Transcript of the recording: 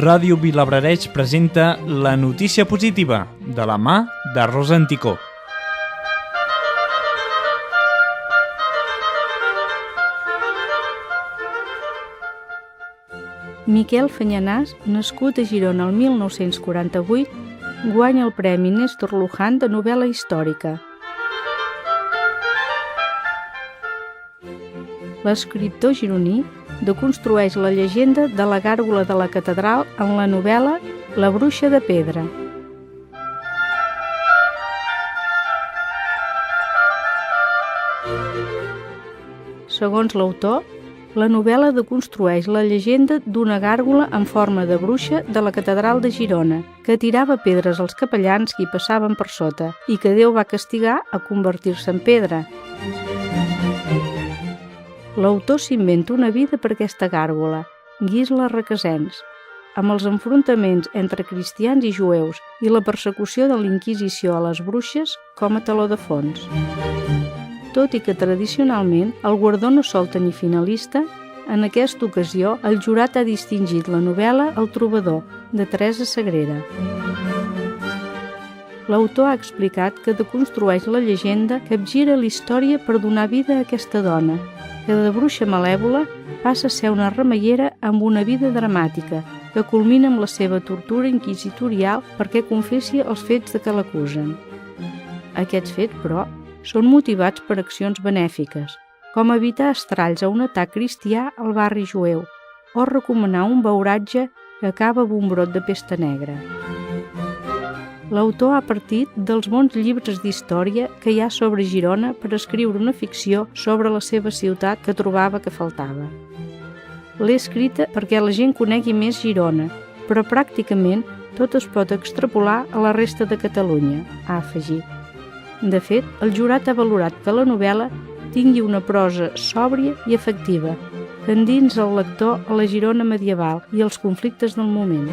Ràdio Vilablareix presenta La notícia positiva, de la mà de Rosa Anticó. Miquel Fanyanàs, nascut a Girona el 1948, guanya el Premi Néstor Luján de novel·la històrica. L'escriptor gironí deconstrueix la llegenda de la gàrgola de la catedral en la novel·la La bruixa de pedra. Segons l'autor, la novel·la deconstrueix la llegenda d'una gàrgola en forma de bruixa de la catedral de Girona, que tirava pedres als capellans que hi passaven per sota i que Déu va castigar a convertir-se en pedra. L'autor s'inventa una vida per aquesta gàrgola, Guisla Requesens, amb els enfrontaments entre cristians i jueus i la persecució de la Inquisició a les bruixes com a teló de fons. Tot i que tradicionalment el guardó no sol tenir finalista, en aquesta ocasió el jurat ha distingit la novel·la El trobador, de Teresa Sagrera. L'autor ha explicat que deconstrueix la llegenda, capgira la història per donar vida a aquesta dona, que de bruixa malèvola passa a ser una remeiera amb una vida dramàtica, que culmina amb la seva tortura inquisitorial perquè confessi els fets de què l'acusen. Aquests fets, però, són motivats per accions benèfiques, com evitar estralls a un atac cristià al barri jueu o recomanar un beuratge que acaba amb un brot de pesta negra. L'autor ha partit dels bons llibres d'història que hi ha sobre Girona per escriure una ficció sobre la seva ciutat que trobava que faltava. L'he escrita perquè la gent conegui més Girona, però pràcticament tot es pot extrapolar a la resta de Catalunya, ha afegit. De fet, el jurat ha valorat que la novel·la tingui una prosa sòbria i efectiva, que endinsa el lector a la Girona medieval i als conflictes del moment.